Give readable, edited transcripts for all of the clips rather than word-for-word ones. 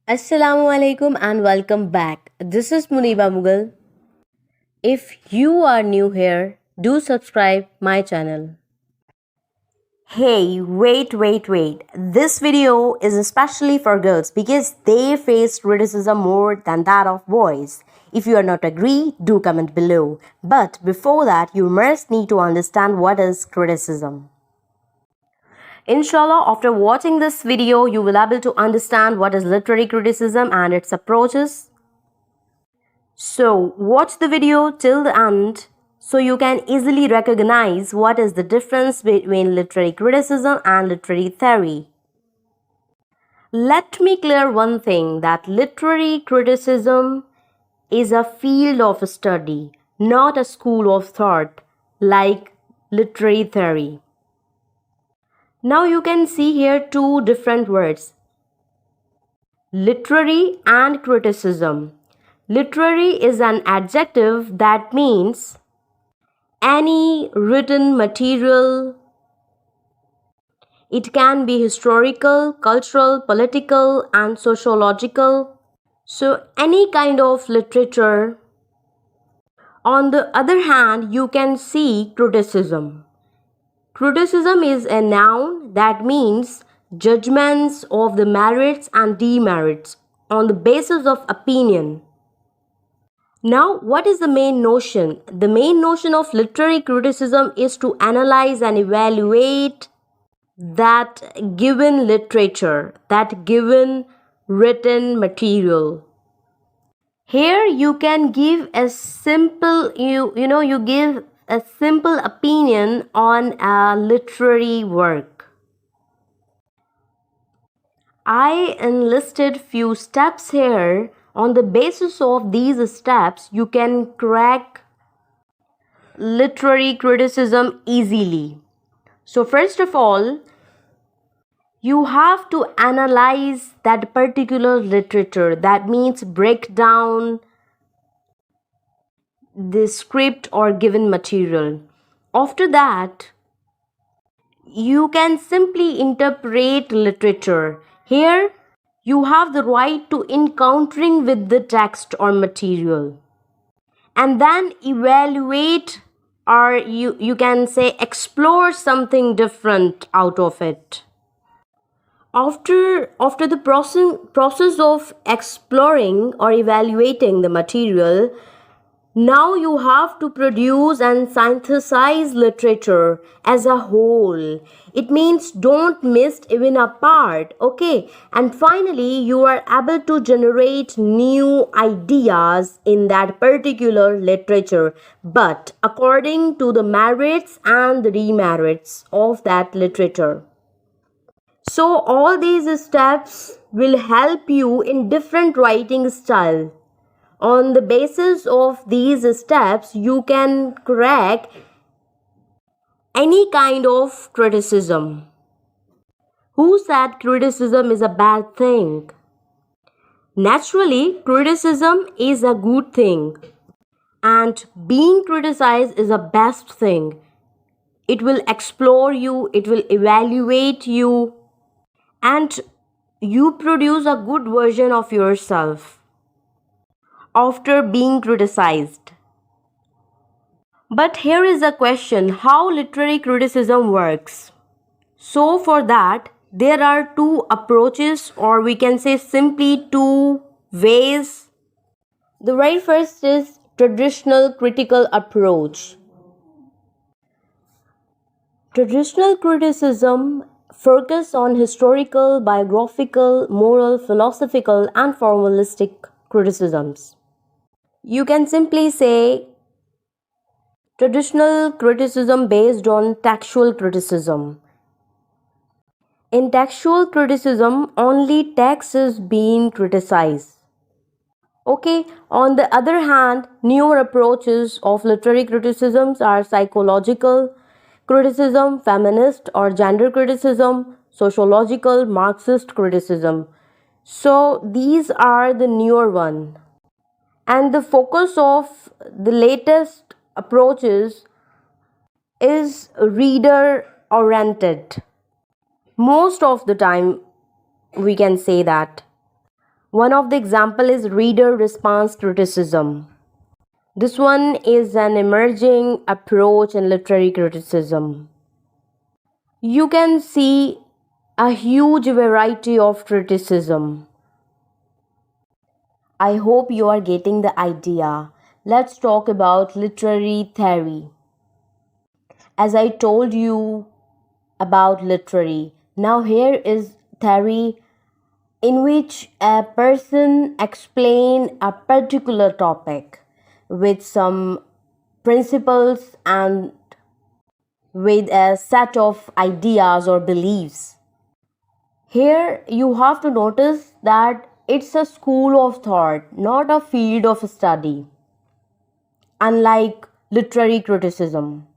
Assalamu alaikum and welcome back. This is Z.Mughal. If you are new here, do subscribe my channel. Hey, wait. This video is especially for girls because they face criticism more than that of boys. If you are not agree, do comment below. But before that, you must need to understand what is criticism. Inshallah, after watching this video, you will be able to understand what is literary criticism and its approaches. So, watch the video till the end so you can easily recognize what is the difference between literary criticism and literary theory. Let me clear one thing, that literary criticism is a field of study, not a school of thought like literary theory. Now you can see here two different words, literary and criticism. Literary is an adjective that means any written material. It can be historical, cultural, political, and sociological. So, any kind of literature. On the other hand, you can see criticism. Criticism is a noun that means judgments of the merits and demerits on the basis of opinion. Now, what is the main notion? The main notion of literary criticism is to analyze and evaluate that given literature, that given written material. Here you can give a simple, you give a simple opinion on a literary work. I enlisted few steps here. On the basis of these steps, you can crack literary criticism easily. So first of all, you have to analyze that particular literature. That means break down the script or given material. After that, you can simply interpret literature. Here, you have the right to encountering with the text or material. And then evaluate, or you can say explore something different out of it. After the process of exploring or evaluating the material, now you have to produce and synthesize literature as a whole. It means don't miss even a part, okay? And finally, you are able to generate new ideas in that particular literature, but according to the merits and the demerits of that literature. So all these steps will help you in different writing style. On the basis of these steps, you can crack any kind of criticism. Who said criticism is a bad thing? Naturally, criticism is a good thing. And being criticized is a best thing. It will explore you, it will evaluate you, and you produce a good version of yourself after being criticized. But here is a question, how literary criticism works. So for that, there are two approaches, or we can say simply two ways. The very first is traditional critical approach. Traditional criticism focus on historical, biographical, moral, philosophical, and formalistic criticisms. You can simply say traditional criticism based on textual criticism. In textual criticism, only text is being criticized. Okay, on the other hand, newer approaches of literary criticisms are psychological criticism, feminist or gender criticism, sociological, Marxist criticism. So these are the newer one. And the focus of the latest approaches is reader oriented. Most of the time we can say that. One of the example is reader response criticism. This one is an emerging approach in literary criticism. You can see a huge variety of criticism. I hope you are getting the idea. Let's talk about literary theory. As I told you about literary, now here is theory in which a person explain a particular topic with some principles and with a set of ideas or beliefs. Here you have to notice that it's a school of thought, not a field of study, unlike literary criticism.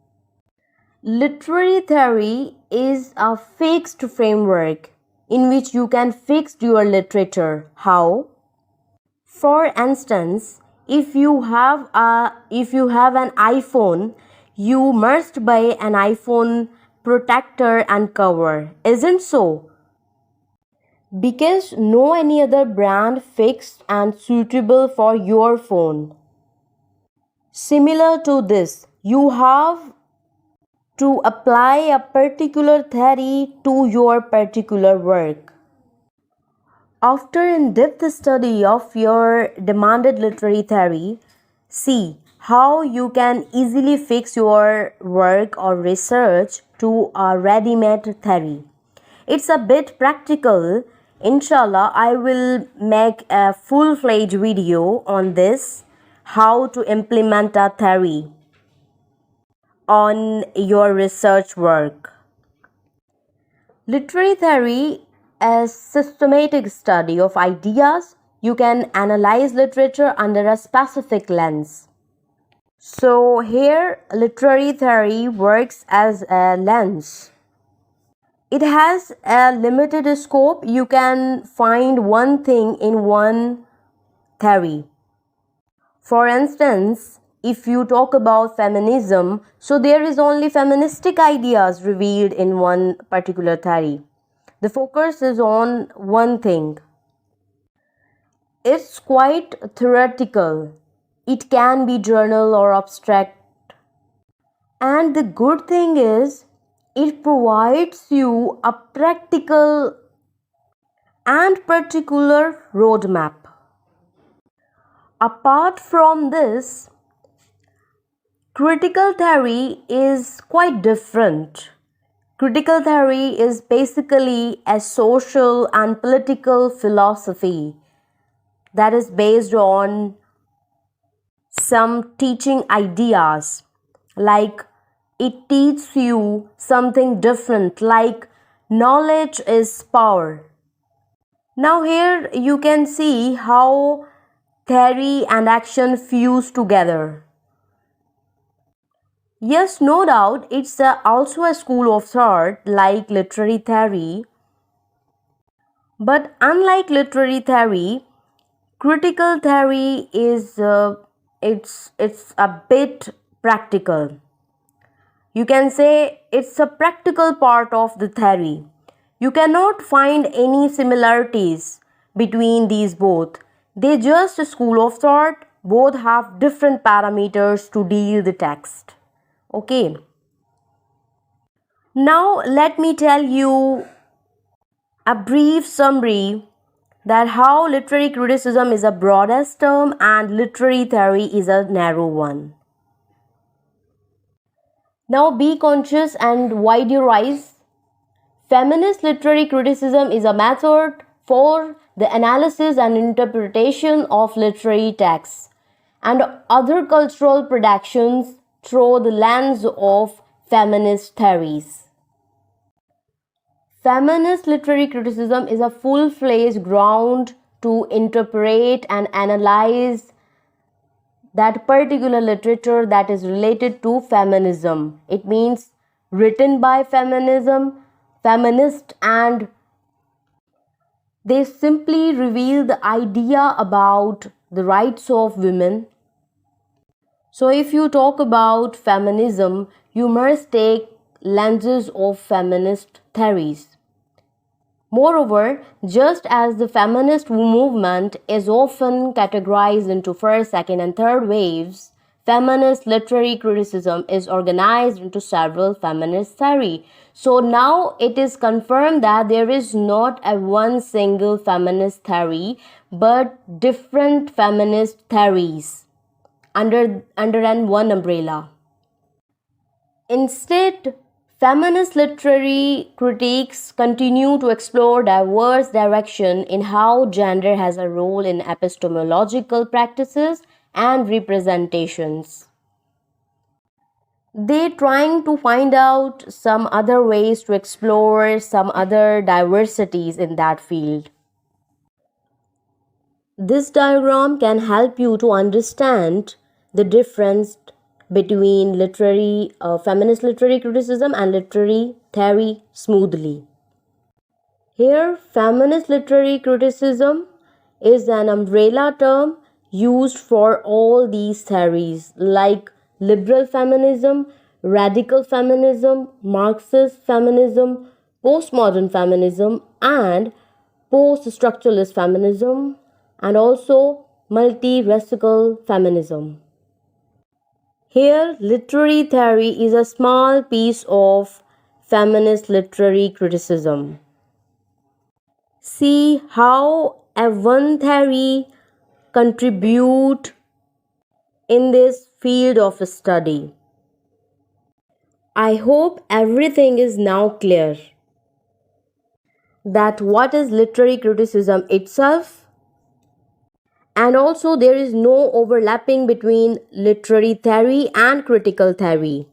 Literary theory is a fixed framework in which you can fix your literature. How? For instance, if you have an iPhone, you must buy an iPhone protector and cover, isn't so? Because no any other brand fixed and suitable for your phone. Similar to this, you have to apply a particular theory to your particular work. After in-depth study of your demanded literary theory, see how you can easily fix your work or research to a ready-made theory. It's a bit practical. Inshallah, I will make a full-fledged video on this, how to implement a theory on your research work. Literary theory is systematic study of ideas. You can analyze literature under a specific lens. So here literary theory works as a lens. It has a limited scope. You can find one thing in one theory. For instance, if you talk about feminism, so there is only feministic ideas revealed in one particular theory. The focus is on one thing. It's quite theoretical. It can be journal or abstract. And the good thing is, it provides you a practical and particular roadmap. Apart from this, critical theory is quite different. Critical theory is basically a social and political philosophy that is based on some teaching ideas, like it teaches you something different, like knowledge is power. Now here you can see how theory and action fuse together. Yes, no doubt, it's also a school of thought like literary theory. But unlike literary theory, critical theory is it's a bit practical. You can say it's a practical part of the theory. You cannot find any similarities between these both. They just a school of thought. Both have different parameters to deal the text. Okay. Now let me tell you a brief summary that how literary criticism is a broadest term and literary theory is a narrow one. Now be conscious and wide your eyes. Feminist literary criticism is a method for the analysis and interpretation of literary texts and other cultural productions through the lens of feminist theories. Feminist literary criticism is a full-fledged ground to interpret and analyze that particular literature that is related to feminism. It means written by feminism, feminist, and they simply reveal the idea about the rights of women. So if you talk about feminism, you must take lenses of feminist theories. Moreover, just as the feminist movement is often categorized into first, second, and third waves, feminist literary criticism is organized into several feminist theory. So now it is confirmed that there is not a one single feminist theory, but different feminist theories under an one umbrella. Instead, feminist literary critiques continue to explore diverse directions in how gender has a role in epistemological practices and representations. They're trying to find out some other ways to explore some other diversities in that field. This diagram can help you to understand the difference between feminist literary criticism and literary theory smoothly. Here, feminist literary criticism is an umbrella term used for all these theories like liberal feminism, radical feminism, Marxist feminism, postmodern feminism, and poststructuralist feminism, and also multiracial feminism. Here, literary theory is a small piece of feminist literary criticism. See how a one theory contribute in this field of study. I hope everything is now clear that what is literary criticism itself, and also there is no overlapping between literary theory and critical theory,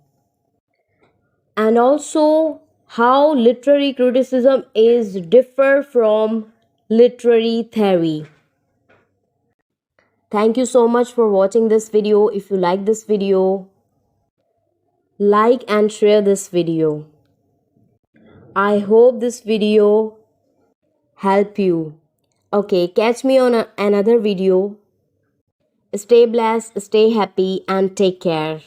and also how literary criticism is differ from literary theory. Thank you so much for watching this video. If you like this video, like and share this video. I hope this video help you. Okay, catch me on another video. Stay blessed, stay happy, and take care.